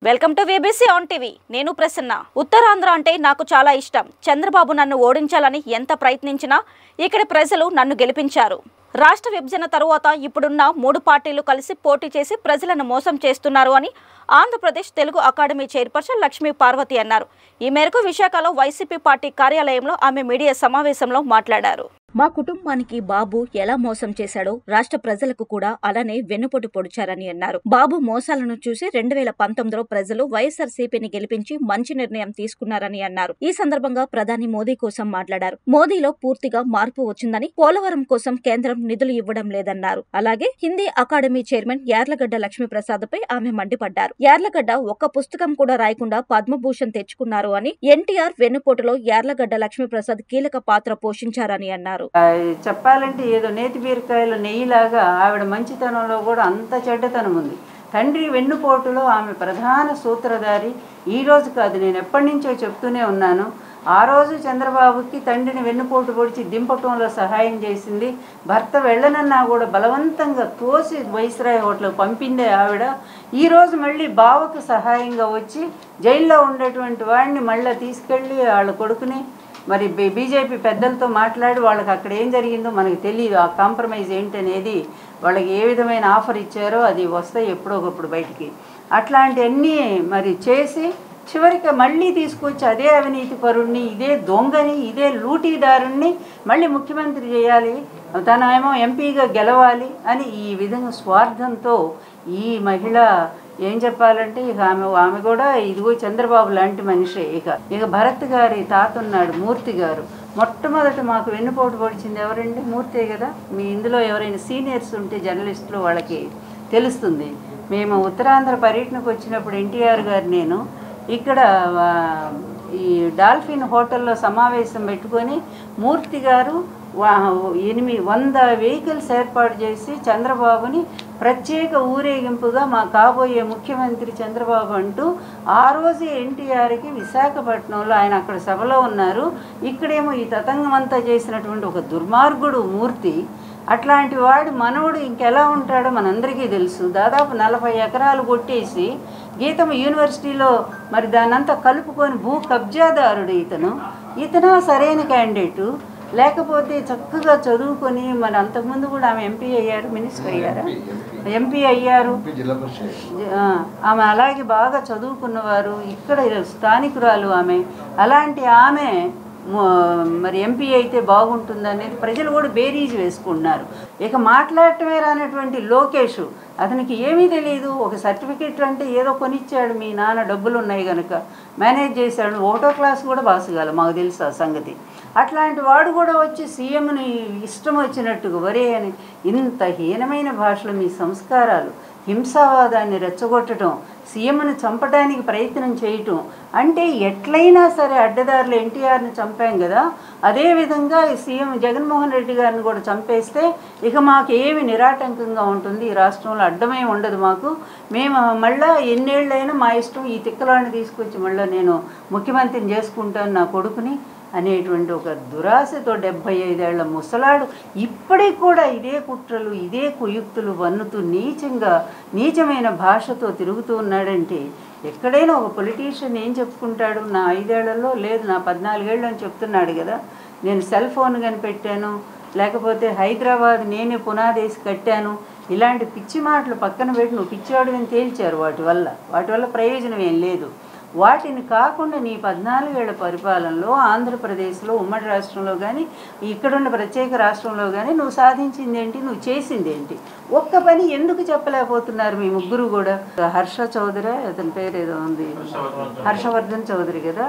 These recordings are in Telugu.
Welcome to VBC on TV. నేను ప్రసన్న. ఉత్తరాంధ్ర అంటే నాకు చాలా ఇష్టం. చంద్రబాబు నన్ను ఓడించాలని ఎంత ప్రయత్నించినా ఇక్కడ ప్రజలు నన్ను గెలిపించారు. రాష్ట్ర విభజన తరువాత ఇప్పుడున్న 3 పార్టీలు కలిసి పోటీ చేసి ప్రజలను మోసం చేస్తున్నారు అని ఆంధ్రప్రదేశ్ తెలుగు అకాడమీ చైర్పర్సన్ లక్ష్మీ పార్వతి అన్నారు. ఈ మేరకు విశాఖలో వైసీపీ పార్టీ కార్యాలయంలో ఆమె మీడియా సమావేశంలో మాట్లాడారు. మా కుటుంబానికి బాబు ఎలా మోసం చేశాడో రాష్ట్ర ప్రజలకు కూడా అలానే వెన్నుపోటు పొడిచారని అన్నారు. బాబు మోసాలను చూసి 2019లో ప్రజలు వైఎస్ఆర్సీపీని గెలిపించి మంచి నిర్ణయం తీసుకున్నారని అన్నారు. ఈ సందర్భంగా ప్రధాని మోదీ కోసం మాట్లాడారు. మోదీలో పూర్తిగా మార్పు వచ్చిందని, పోలవరం కోసం కేంద్రం నిధులు ఇవ్వడం లేదన్నారు. అలాగే హిందీ అకాడమీ చైర్మన్ యార్లగడ్డ లక్ష్మీప్రసాద్పై ఆమె మండిపడ్డారు. యార్లగడ్డ ఒక్క పుస్తకం కూడా రాయకుండా పద్మభూషణ్ తెచ్చుకున్నారు అని, ఎన్టీఆర్ వెన్నుపోటులో యార్లగడ్డ లక్ష్మీప్రసాద్ కీలక పాత్ర పోషించారని అన్నారు. చెప్పాలంటే ఏదో నేతి బీరకాయల నెయ్యిలాగా ఆవిడ మంచితనంలో కూడా అంత చెడ్డతనం ఉంది. తండ్రి వెన్నుపోటులో ఆమె ప్రధాన సూత్రధారి. ఈ రోజు కాదు, నేను ఎప్పటి నుంచో చెప్తూనే ఉన్నాను. ఆ రోజు చంద్రబాబుకి తండ్రిని వెన్నుపోటు పొడిచి దింపటంలో సహాయం చేసింది. భర్త వెళ్ళనన్నా కూడా బలవంతంగా తోసి వైస్రాయ్ హోటల్కి పంపిందే ఆవిడ. ఈరోజు మళ్ళీ బావకు సహాయంగా వచ్చి జైల్లో ఉండేటువంటి వాడిని మళ్ళీ తీసుకెళ్ళి వాళ్ళ కొడుకుని మరి బీజేపీ పెద్దలతో మాట్లాడి వాళ్ళకి అక్కడ ఏం జరిగిందో మనకు తెలియదు. ఆ కాంప్రమైజ్ ఏంటనేది, వాళ్ళకి ఏ విధమైన ఆఫర్ ఇచ్చారో అది వస్తాయి ఎప్పుడో ఒకప్పుడు బయటికి. అట్లాంటివన్నీ మరి చేసి చివరికి మళ్ళీ తీసుకొచ్చి అదే అవినీతి పరుణ్ణి, ఇదే దొంగని, ఇదే లూటీదారుణ్ణి మళ్ళీ ముఖ్యమంత్రి చేయాలి, తనేమో ఎంపీగా గెలవాలి అని ఈ విధంగా స్వార్థంతో ఈ మహిళ ఏం చెప్పాలంటే ఇక ఆమె కూడా ఇదిగో చంద్రబాబు లాంటి మనిషే. ఇక భరత్ గారి తాత ఉన్నాడు, మూర్తి గారు. మొట్టమొదట మాకు వెన్నుపోటు పొడిచింది ఎవరండి? మూర్తే కదా. మీ ఇందులో ఎవరైనా సీనియర్స్ ఉంటే జర్నలిస్టులు వాళ్ళకి తెలుస్తుంది. మేము ఉత్తరాంధ్ర పర్యటనకు వచ్చినప్పుడు ఎన్టీఆర్ గారు నేను ఇక్కడ ఈ డాల్ఫిన్ హోటల్లో సమావేశం పెట్టుకొని మూర్తి గారు 800 వెహికల్స్ ఏర్పాటు చేసి చంద్రబాబుని ప్రత్యేక ఊరేగింపుగా మా కాబోయే ముఖ్యమంత్రి చంద్రబాబు అంటూ ఆ రోజే ఎన్టీఆర్కి విశాఖపట్నంలో ఆయన అక్కడ సభలో ఉన్నారు. ఇక్కడేమో ఈ తతంగం అంతా చేసినటువంటి ఒక దుర్మార్గుడు మూర్తి. అట్లాంటి వాడు మనవడు ఇంకెలా ఉంటాడో మనందరికీ తెలుసు. దాదాపు 40 ఎకరాలు కొట్టేసి గీతం యూనివర్సిటీలో మరి దాన్నంతా కలుపుకొని భూ కబ్జాదారుడు ఇతను సరైన క్యాండిడేటు. లేకపోతే చక్కగా చదువుకొని మన అంతకుముందు కూడా ఆమె ఎంపీ అయ్యారు, మినిస్టర్ అయ్యారా, ఎంపీ అయ్యారు ఆమె. అలాగే బాగా చదువుకున్నవారు, ఇక్కడ స్థానికురాలు ఆమె. అలాంటి ఆమె మరి ఎంపీ అయితే బాగుంటుందనేది ప్రజలు కూడా బేరీజ్ వేసుకుంటున్నారు. ఇక మాట్లాడటమే రానటువంటి లోకేష్, అతనికి ఏమీ తెలియదు. ఒక సర్టిఫికెట్ అంటే ఏదో కొనిచ్చాడు, మీ నాన్న డబ్బులు ఉన్నాయి కనుక మేనేజ్ చేశాడు. 1వ క్లాస్ కూడా బాసగాల, మాకు తెలుసు ఆ సంగతి. అట్లాంటి వాడు కూడా వచ్చి సీఎంని ఇష్టం వచ్చినట్టుగా వరే అని ఇంత హీనమైన భాషలో మీ సంస్కారాలు, హింసావాదాన్ని రెచ్చగొట్టడం, సీఎంను చంపడానికి ప్రయత్నం చేయటం అంటే ఎట్లయినా సరే అడ్డదారులు ఎన్టీఆర్ని చంపాం కదా, అదేవిధంగా సీఎం జగన్మోహన్ రెడ్డి గారిని కూడా చంపేస్తే ఇక మాకు ఏమి నిరాటంకంగా ఉంటుంది, ఈ రాష్ట్రంలో అడ్డమే ఉండదు మాకు. మేము మళ్ళీ ఎన్నేళ్ళైనా మా ఇష్టం, ఈ తిక్కలాన్ని తీసుకొచ్చి మళ్ళీ నేను ముఖ్యమంత్రిని చేసుకుంటాను నా కొడుకుని అనేటువంటి ఒక దురాశతో 75 ఏళ్ల ముసలాడు ఇప్పటికి కూడా ఇదే కుట్రలు, ఇదే కుయుక్తులు వన్నుతూ నీచమైన భాషతో తిరుగుతూ ఉన్నాడంటే ఎక్కడైనా ఒక పొలిటీషియన్ ఏం చెప్పుకుంటాడు? నా 5 ఏళ్లలో లేదు, నా 14 ఏళ్ళు అని చెప్తున్నాడు కదా. నేను సెల్ ఫోన్ కనిపెట్టాను, లేకపోతే హైదరాబాద్ నేనే పునాదేసి కట్టాను, ఇలాంటి పిచ్చి మాటలు పక్కన పెట్టి నువ్వు పిచ్చివాడిని తేల్చారు. వాటి వల్ల ప్రయోజనం ఏం లేదు. వాటిని కాకుండా నీ 14 ఏళ్ల పరిపాలనలో ఆంధ్రప్రదేశ్లో ఉమ్మడి రాష్ట్రంలో కానీ ఇక్కడున్న ప్రత్యేక రాష్ట్రంలో కానీ నువ్వు సాధించింది ఏంటి, నువ్వు చేసింది ఏంటి? ఒక్క పని ఎందుకు చెప్పలేకపోతున్నారు మీ ముగ్గురు కూడా? హర్ష చౌదరి, అతని పేరు ఏదో ఉంది, హర్షవర్ధన్ చౌదరి కదా,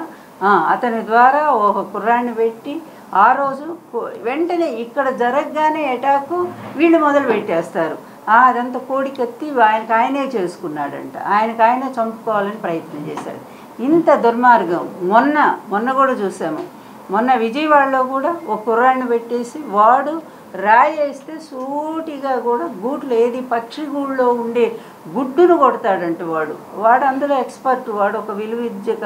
అతని ద్వారా ఒక కుర్రాన్ని పెట్టి ఆ రోజు వెంటనే ఇక్కడ జరగగానే అటాకు వీళ్ళు మొదలు పెట్టేస్తారు. అదంతా కోడికత్తి ఆయనే చేసుకున్నాడంట, ఆయనే చంపుకోవాలని ప్రయత్నం చేశాడు. ఇంత దుర్మార్గం మొన్న కూడా చూసాము. మొన్న విజయవాడలో కూడా ఒక కుర్రాడిని పెట్టేసి వాడు రాయేస్తే సూటిగా కూడా గూట్లు ఏది పక్షి గూళ్ళలో ఉండే గుడ్డును కొడతాడంట. వాడు అందులో ఎక్స్పర్ట్. వాడు ఒక విలువిద్యక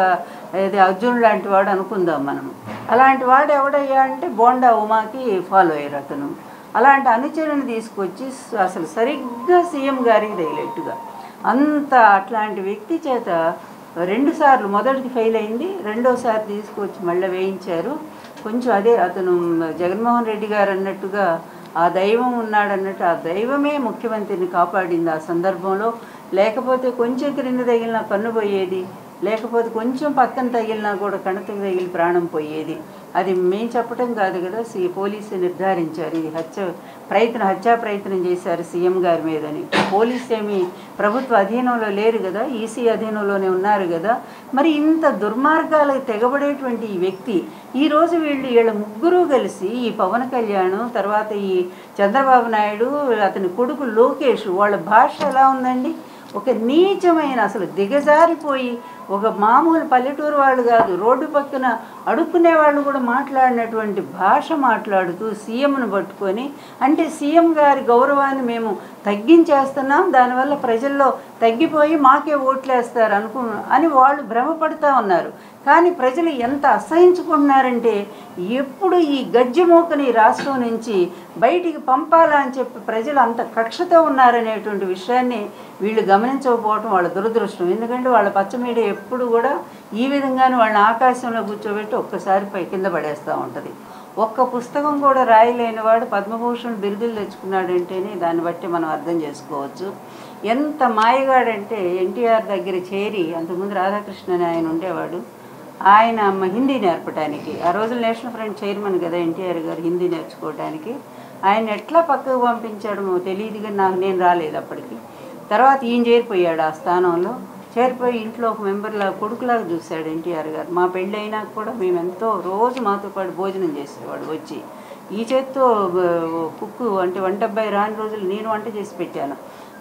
ఏది అర్జున్ లాంటి వాడు అనుకుందాం మనం. అలాంటి వాడు ఎవడయ్యా అంటే బోండా ఉమాకి ఫాలో అయ్యారు అతను. అలాంటి అనుచరుని తీసుకొచ్చి అసలు సరిగ్గా సీఎం గారికి తగిలేట్టుగా అంత అట్లాంటి వ్యక్తి చేత 2 సార్లు మొదటిది ఫెయిల్ అయింది, రెండోసారి తీసుకొచ్చి మళ్ళీ వేయించారు. కొంచెం అదే అతను జగన్మోహన్ రెడ్డి గారు అన్నట్టుగా ఆ దైవం ఉన్నాడన్నట్టు ఆ దైవమే ముఖ్యమంత్రిని కాపాడింది ఆ సందర్భంలో. లేకపోతే కొంచెం క్రింద తగిలిన కన్ను పోయేది, లేకపోతే కొంచెం పక్కన తగిలినా కూడా కణతకు తగిలి ప్రాణం పోయేది. అది మేము చెప్పటం కాదు కదా, పోలీసు నిర్ధారించారు. ఇది హత్యా ప్రయత్నం చేశారు సీఎం గారి మీదని. పోలీసు ఏమి ప్రభుత్వ అధీనంలో లేరు కదా, ఈసీ అధీనంలోనే ఉన్నారు కదా. మరి ఇంత దుర్మార్గాలకు తెగబడేటువంటి ఈ వ్యక్తి ఈరోజు వీళ్ళ ముగ్గురు కలిసి ఈ పవన్ కళ్యాణ్, తర్వాత ఈ చంద్రబాబు నాయుడు, అతని కొడుకు లోకేష్, వాళ్ళ భాష ఎలా ఉందండి? ఒక నీచమైన, అసలు దిగజారిపోయి, ఒక మామూలు పల్లెటూరు వాళ్ళు కాదు, రోడ్డు పక్కన అడుక్కునే వాళ్ళు కూడా మాట్లాడినటువంటి భాష మాట్లాడుతూ సీఎంను పట్టుకొని, అంటే సీఎం గారి గౌరవాన్ని మేము తగ్గించేస్తున్నాం, దానివల్ల ప్రజల్లో తగ్గిపోయి మాకే ఓట్లేస్తారు అని వాళ్ళు భ్రమపడుతూ ఉన్నారు. కానీ ప్రజలు ఎంత అసహించుకుంటున్నారంటే, ఎప్పుడు ఈ గజ్జెమోకని రాష్ట్రం నుంచి బయటికి పంపాలా అని చెప్పి ప్రజలు అంత కక్షతో ఉన్నారనేటువంటి విషయాన్ని వీళ్ళు గమనించకపోవడం వాళ్ళ దురదృష్టం. ఎందుకంటే వాళ్ళ పచ్చ మీడియా ఎప్పుడు కూడా ఈ విధంగానే వాళ్ళని ఆకాశంలో కూర్చోబెట్టి ఒక్కసారి కింద పడేస్తూ ఉంటుంది. ఒక్క పుస్తకం కూడా రాయలేని వాడు పద్మభూషణ్ బిరుదులు తెచ్చుకున్నాడంటేనే దాన్ని బట్టి మనం అర్థం చేసుకోవచ్చు. ఎంత మాయగాడంటే ఎన్టీఆర్ దగ్గర చేరి, అంతకుముందు రాధాకృష్ణన్ ఆయన ఉండేవాడు, ఆయన హిందీ నేర్పడానికి, ఆ రోజులు నేషనల్ ఫ్రంట్ చైర్మన్ కదా ఎన్టీఆర్ గారు, హిందీ నేర్చుకోవడానికి ఆయన ఎట్లా పక్కకు పంపించాడో తెలియదు, కానీ నేను రాలేదు అప్పటికి. తర్వాత ఈయన చేరిపోయాడు, ఆ స్థానంలో చేరిపోయి ఇంట్లో ఒక మెంబర్లాగా, కొడుకులాగా చూశాడు ఎన్టీఆర్ గారు. మా పెళ్ళి అయినాక కూడా మేము ఎంతో రోజు మాతో పాటు భోజనం చేసేవాడు వచ్చి. ఈ చేత్తో కుక్కు అంటే వంట అబ్బాయి రాని రోజులు నేను వంట చేసి పెట్టాను.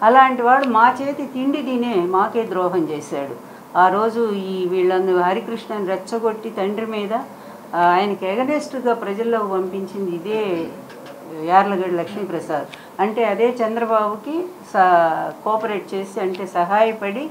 అలాంటి వాడు మా చేతి తిండి తినే మాకే ద్రోహం చేశాడు. ఆ రోజు వీళ్ళందరూ హరికృష్ణని రెచ్చగొట్టి తండ్రి మీద ఆయనకి ఎగనెస్ట్గా ప్రజల్లోకి పంపించింది ఇదే యార్లగడ్డ లక్ష్మీప్రసాద్. అంటే అదే చంద్రబాబుకి కోఆపరేట్ చేసి, అంటే సహాయపడి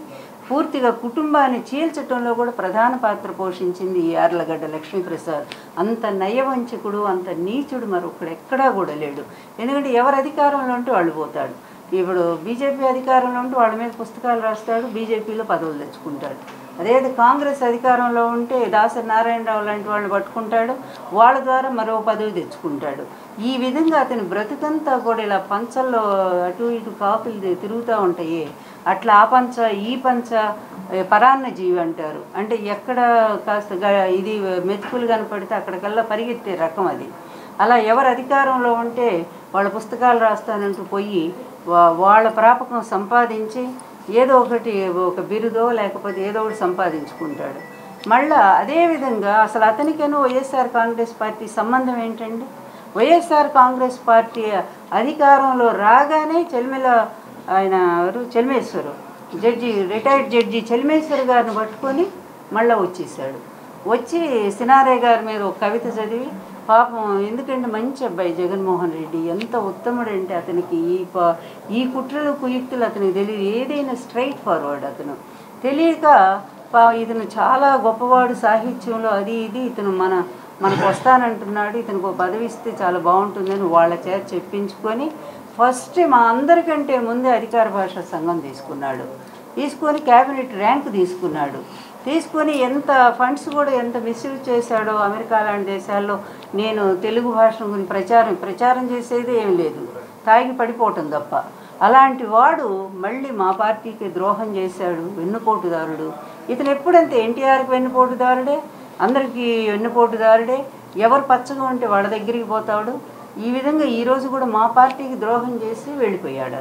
పూర్తిగా కుటుంబాన్ని చీల్చటంలో కూడా ప్రధాన పాత్ర పోషించింది ఈ యార్లగడ్డ లక్ష్మీప్రసాద్. అంత నయవంచకుడు, అంత నీచుడు మరొకడు ఎక్కడా కూడా లేడు. ఎందుకంటే ఎవరు అధికారంలో ఉంటే వాళ్ళు పోతాడు. ఇప్పుడు బీజేపీ అధికారంలో ఉంటే వాళ్ళ మీద పుస్తకాలు రాస్తాడు, బీజేపీలో పదవులు తెచ్చుకుంటాడు. అదే కాంగ్రెస్ అధికారంలో ఉంటే దాసరి నారాయణరావు లాంటి వాళ్ళని పట్టుకుంటాడు, వాళ్ళ ద్వారా మరో పదవి తెచ్చుకుంటాడు. ఈ విధంగా అతని బ్రతుకంతా కూడా ఇలా పంచల్లో అటు ఇటు కాపులు తిరుగుతూ ఉంటాయి. అట్లా ఆ పంచ ఈ పంచ పరాన్న జీవి అంటారు. అంటే ఎక్కడ కాస్త ఇది మెతుకులు కనపడితే అక్కడికల్లా పరిగెత్తే రకం అది. అలా ఎవరు అధికారంలో ఉంటే వాళ్ళ పుస్తకాలు రాస్తానంటూ పోయి వాళ్ళ ప్రాపకం సంపాదించి ఏదో ఒకటి, ఒక బిరుదో లేకపోతే ఏదో ఒకటి సంపాదించుకుంటాడు. మళ్ళా అదేవిధంగా అసలు అతనికేనో వైఎస్ఆర్ కాంగ్రెస్ పార్టీ సంబంధం ఏంటండి? వైఎస్ఆర్ కాంగ్రెస్ పార్టీ అధికారంలో రాగానే ఆయన చెల్మేశ్వరు జడ్జి, రిటైర్డ్ జడ్జి చెల్మేశ్వర్ గారిని పట్టుకొని మళ్ళీ వచ్చేసాడు. వచ్చి సినారే గారి మీద ఒక కవిత చదివి, పాపం ఎందుకంటే మంచి అబ్బాయి జగన్మోహన్ రెడ్డి, ఎంత ఉత్తముడంటే అతనికి ఈ కుట్రలు కుయుక్తులు అతనికి తెలియదు, ఏదైనా స్ట్రైట్ ఫార్వర్డ్ అతను. తెలియక ఇతను చాలా గొప్పవాడు సాహిత్యంలో, అది ఇది, ఇతను మనకు వస్తానంటున్నాడు, ఇతనికి ఒక పదవి ఇస్తే చాలా బాగుంటుందని వాళ్ళ చేత చెప్పించుకొని ఫస్ట్ మా అందరికంటే ముందే అధికార భాషా సంఘం తీసుకొని క్యాబినెట్ ర్యాంక్ తీసుకొని ఎంత ఫండ్స్ కూడా ఎంత మిస్యూజ్ చేశాడో. అమెరికా లాంటి దేశాల్లో నేను తెలుగు భాష గురించి ప్రచారం చేసేది ఏం లేదు, తాగి పడిపోవటం తప్ప. అలాంటి వాడు మళ్ళీ మా పార్టీకి ద్రోహం చేశాడు, వెన్నుపోటుదారుడు. ఇతను ఎప్పుడంతే ఎన్టీఆర్కి వెన్నుపోటుదారుడే, అందరికీ వెన్నుపోటుదారుడే. ఎవరు పచ్చగా ఉంటే వాళ్ళ దగ్గరికి పోతాడు. ఈ విధంగా ఈరోజు కూడా మా పార్టీకి ద్రోహం చేసి వెళ్ళిపోయాడు.